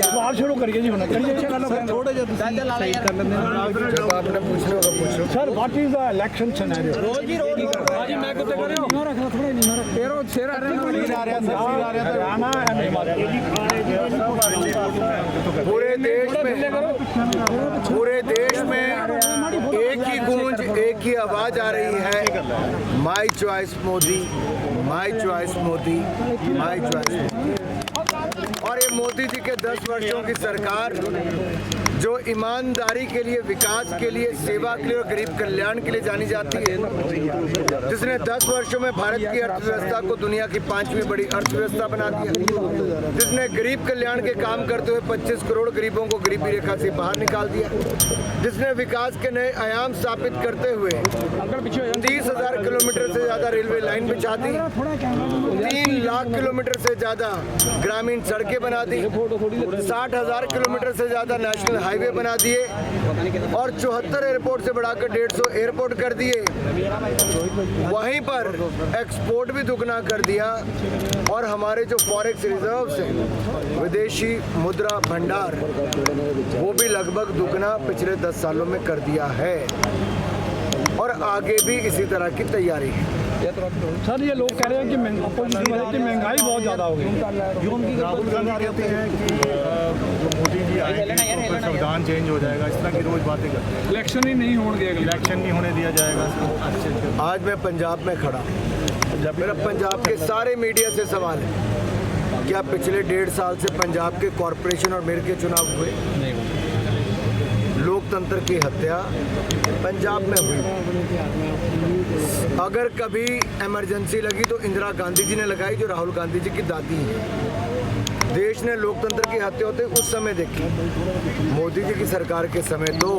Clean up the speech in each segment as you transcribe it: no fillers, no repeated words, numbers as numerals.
सवाल शुरू करिए जी, होना करिए थोड़े जब सही कर लेंगे। जब आपने पूछना होगा पूछो sir, what is the election scenario? रोज ही हां मैं कुछ कर रहा हूं, ना रखना थोड़ा नहीं रख तेरो शेर आ रहा है, आ रहा है राणा पूरे देश में एक ही गूंज, एक ही आवाज आ रही है, my choice Modi, my choice Modi, my choice Modi. और ये मोदी जी के 10 वर्षों की सरकार जो ईमानदारी के लिए, विकास के लिए, सेवा के लिए और गरीब कल्याण के लिए जानी जाती है, जिसने 10 वर्षों में भारत की अर्थव्यवस्था को दुनिया की 5वीं बड़ी अर्थव्यवस्था बना दिया, जिसने गरीब कल्याण के काम करते हुए 25 करोड़ गरीबों को गरीबी रेखा से बाहर निकाल दिया, जिसने विकास के नए आयाम स्थापित करते हुए 30,000 किलोमीटर से ज्यादा रेलवे लाइन बिछा दी, 3 लाख किलोमीटर से ज्यादा ग्रामीण सड़कें बना दी, 60,000 किलोमीटर से ज्यादा नेशनल हाईवे बना दिए और 74 एयरपोर्ट से बढ़ाकर 150 एयरपोर्ट कर दिए। वहीं पर एक्सपोर्ट भी दुगना कर दिया और हमारे जो फॉरेक्स रिजर्व्स हैं, विदेशी मुद्रा भंडार, वो भी लगभग दुगना पिछले 10 सालों में कर दिया है और आगे भी इसी तरह की तैयारी है। सर ये लोग कह रहे हैं कि महंगाई बहुत ज़्यादा हो गई। राहुल गांधी कहते हैं कि मोदी जी आएंगे तो संविधान चेंज हो जाएगा, इस तरह की रोज बातें करते हैं। इलेक्शन ही नहीं होने दिया, इलेक्शन नहीं होने दिया जाएगा। आज मैं पंजाब में खड़ा, मेरा पंजाब के सारे मीडिया से सवाल है, क्या पिछले 1.5 साल से पंजाब के कॉरपोरेशन और मेयर के चुनाव हुए? लोकतंत्र की हत्या पंजाब में हुई। अगर कभी इमरजेंसी लगी तो इंदिरा गांधी जी ने लगाई, जो राहुल गांधी जी की दादी है। देश ने लोकतंत्र की हत्या होते उस समय देखी। मोदी जी की सरकार के समय तो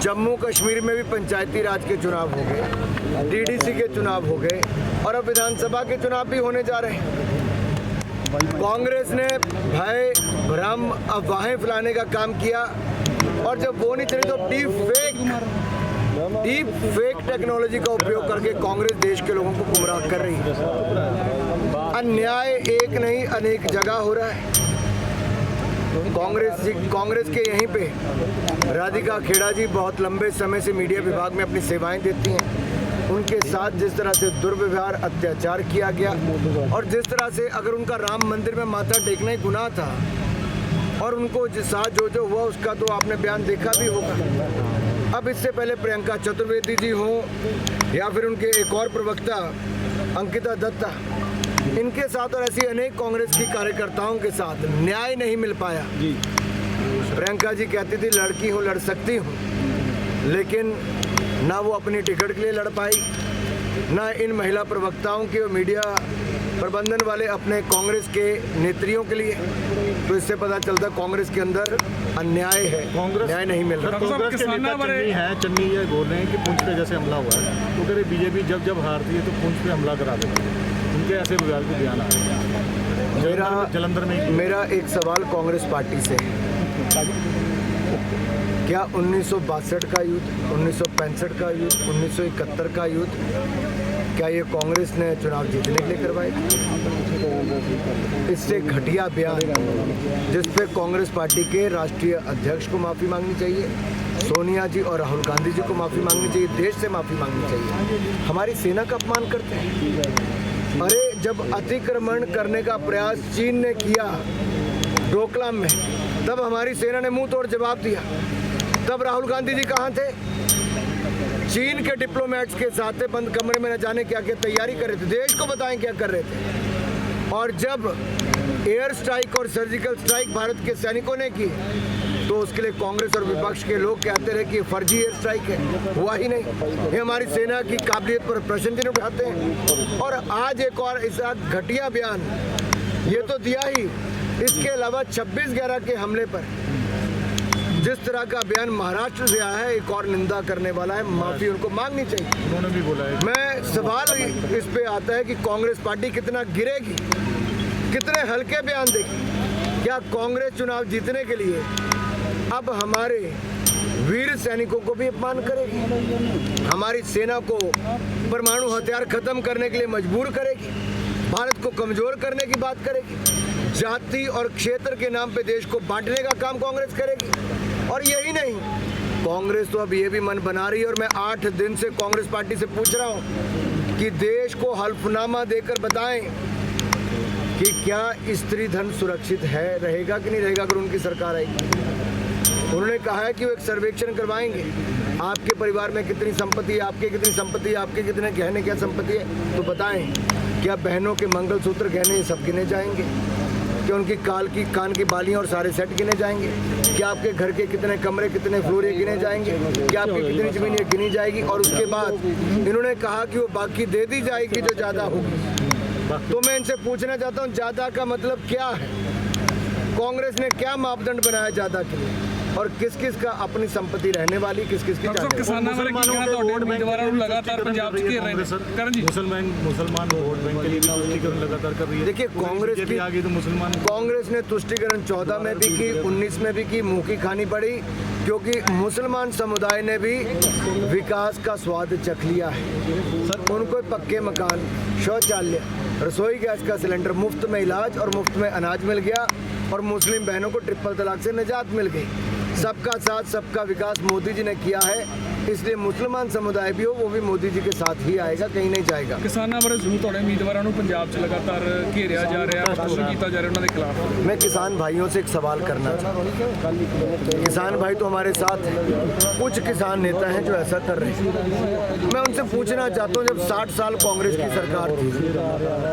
जम्मू कश्मीर में भी पंचायती राज के चुनाव हो गए, डीडीसी के चुनाव हो गए और अब विधानसभा के चुनाव भी होने जा रहे हैं। कांग्रेस ने भय, भ्रम, अफवाहें फैलाने का काम किया और जब वो नहीं चली तो डीप फेक टेक्नोलॉजी का उपयोग करके कांग्रेस देश के लोगों को गुमराह कर रही है। अन्याय एक नहीं अनेक जगह हो रहा है। कांग्रेस के यहीं पे राधिका खेड़ा जी बहुत लंबे समय से मीडिया विभाग में अपनी सेवाएं देती हैं। उनके साथ जिस तरह से दुर्व्यवहार, अत्याचार किया गया और जिस तरह से अगर उनका राम मंदिर में माथा टेकना ही गुनाह था और उनको जिस साथ जो हुआ उसका तो आपने बयान देखा भी होगा। अब इससे पहले प्रियंका चतुर्वेदी जी हों या फिर उनके एक और प्रवक्ता अंकिता दत्ता, इनके साथ और ऐसी अनेक कांग्रेस की कार्यकर्ताओं के साथ न्याय नहीं मिल पाया। प्रियंका जी कहती थी लड़की हूँ, लड़ सकती हूँ, लेकिन ना वो अपनी टिकट के लिए लड़ पाई, ना इन महिला प्रवक्ताओं के मीडिया प्रबंधन वाले अपने कांग्रेस के नेत्रियों के लिए। तो इससे पता चलता है कांग्रेस के अंदर अन्याय है, न्याय नहीं मिल रहा। कांग्रेस के नेता चन्नी ये बोल रहे हैं कि पुंछ पे जैसे हमला हुआ है तो कह बीजेपी जब हारती है तो पुंछ पे हमला करा देती है, उनके ऐसे विवाद को बयान आ रहा है। जलंधर में मेरा एक सवाल कांग्रेस पार्टी से है, क्या 1962 का युद्ध, 1965 का युद्ध, 1971 का युद्ध, क्या ये कांग्रेस ने चुनाव जीतने के लिए करवाए? इससे घटिया बयान जिस पे कांग्रेस पार्टी के राष्ट्रीय अध्यक्ष को माफ़ी मांगनी चाहिए, सोनिया जी और राहुल गांधी जी को माफ़ी मांगनी चाहिए, देश से माफ़ी मांगनी चाहिए। हमारी सेना का अपमान करते हैं। अरे जब अतिक्रमण करने का प्रयास चीन ने किया डोकलाम में, तब हमारी सेना ने मुंह तोड़ जवाब दिया। तब राहुल गांधी जी कहाँ थे? चीन के डिप्लोमेट्स के साथ बंद कमरे में न जाने क्या क्या तैयारी कर रहे थे, देश को बताएं क्या कर रहे थे। और जब एयर स्ट्राइक और सर्जिकल स्ट्राइक भारत के सैनिकों ने की तो उसके लिए कांग्रेस और विपक्ष के लोग कहते रहे कि फर्जी एयर स्ट्राइक है, हुआ ही नहीं। ये हमारी सेना की काबिलियत पर प्रश्न चिन्ह उठाते हैं। और आज एक और इस घटिया बयान ये तो दिया ही, इसके अलावा 26/11 के हमले पर जिस तरह का बयान महाराष्ट्र से आया है, एक और निंदा करने वाला है, माफी उनको मांगनी चाहिए। उन्होंने भी बोला है। मैं सवाल इस पे आता है कि कांग्रेस पार्टी कितना गिरेगी, कितने हल्के बयान देगी। क्या कांग्रेस चुनाव जीतने के लिए अब हमारे वीर सैनिकों को भी अपमान करेगी, हमारी सेना को परमाणु हथियार खत्म करने के लिए मजबूर करेगी, भारत को कमजोर करने की बात करेगी, जाति और क्षेत्र के नाम पे देश को बांटने का काम कांग्रेस करेगी। और यही नहीं, कांग्रेस तो अब ये भी मन बना रही है, और मैं 8 दिन से कांग्रेस पार्टी से पूछ रहा हूँ कि देश को हल्फनामा देकर बताएं कि क्या स्त्री धन सुरक्षित है, रहेगा कि नहीं रहेगा अगर उनकी सरकार आएगी। उन्होंने कहा है कि वो एक सर्वेक्षण करवाएंगे, आपके परिवार में कितनी संपत्ति है, आपके कितनी संपत्ति है, आपके कितने गहने क्या संपत्ति है, तो बताएं क्या बहनों के मंगलसूत्र गहने ये सब गिने जाएंगे, क्या उनकी कान की बालियां और सारे सेट गिने जाएंगे, क्या आपके घर के कितने कमरे कितने फ्लोर ये गिने जाएंगे, क्या आपकी कितनी जमीन ये गिनी जाएगी। और उसके बाद इन्होंने कहा कि वो बाकी दे दी जाएगी जो ज़्यादा होगी। तो मैं इनसे पूछना चाहता हूँ, ज़्यादा का मतलब क्या है? कांग्रेस ने क्या मापदंड बनाया ज़्यादा के लिए, और किस किस का अपनी संपत्ति रहने वाली, किस किस की मुसलमान वोट बैंक के लिए तुष्टिकरण लगातार कर रही है। देखिए कांग्रेस ने तुष्टिकरण 14 में भी की, 19 में भी की, मुंह की खानी पड़ी, क्योंकि मुसलमान समुदाय ने भी विकास का स्वाद चख लिया है। उनको पक्के मकान, शौचालय, रसोई गैस का सिलेंडर, मुफ्त में इलाज और मुफ्त में अनाज मिल गया, और मुस्लिम बहनों को ट्रिपल तलाक से निजात मिल गई। सबका साथ सबका विकास मोदी जी ने किया है, इसलिए मुसलमान समुदाय भी हो वो भी मोदी जी के साथ ही आएगा, कहीं नहीं जाएगा। किसानां बारे ਜ਼ਰੂਰ ਤੁਹਾਡੇ ਉਮੀਦਵਾਰਾਂ ਨੂੰ ਪੰਜਾਬ 'ਚ ਲਗਾਤਾਰ ਘੇਰਿਆ ਜਾ ਰਿਹਾ, ਪ੍ਰਦਰਸ਼ਨ ਕੀਤਾ ਜਾ ਰਿਹਾ ਉਹਨਾਂ ਦੇ ਖਿਲਾਫ। मैं किसान भाइयों से एक सवाल करना चाहता हूँ। किसान भाई तो हमारे साथ हैं, कुछ किसान नेता हैं जो ऐसा कर रहे हैं। मैं उनसे पूछना चाहता हूँ, जब 60 साल कांग्रेस की सरकार थी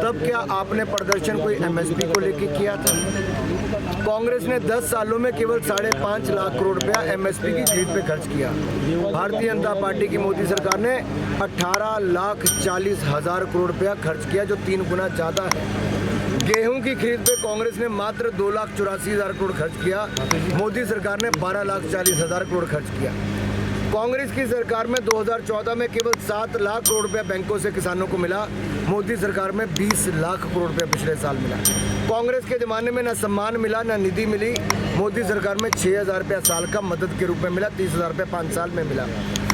तब क्या आपने प्रदर्शन कोई MSP को लेके किया था? कांग्रेस ने 10 सालों में केवल 5.5 लाख करोड़ रुपया MSP की खरीद पे खर्च किया। भारतीय जनता पार्टी की मोदी सरकार ने 18,40,000 करोड़ रुपया खर्च किया, जो 3 गुना ज़्यादा है। गेहूं की खरीद पे कांग्रेस ने मात्र 2,84,000 करोड़ खर्च किया, मोदी सरकार ने 12,40,000 करोड़ खर्च किया। कांग्रेस की सरकार में 2014 में केवल 7 लाख करोड़ रुपया बैंकों से किसानों को मिला, मोदी सरकार में 20 लाख करोड़ रुपया पिछले साल मिला। कांग्रेस के ज़माने में ना सम्मान मिला ना निधि मिली, मोदी सरकार में 6,000 रुपया साल का मदद के रूप में मिला, 30,000 रुपया 5 साल में मिला।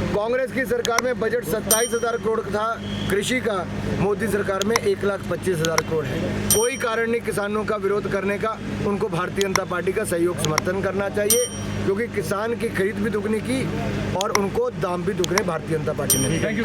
कांग्रेस की सरकार में बजट 27,000 करोड़ था कृषि का, मोदी सरकार में 1,25,000 करोड़ है। कोई कारण नहीं किसानों का विरोध करने का, उनको भारतीय जनता पार्टी का सहयोग समर्थन करना चाहिए, क्योंकि किसान की खरीद भी दुगनी की और उनको दाम भी दुगने भारतीय जनता पार्टी ने। Thank you.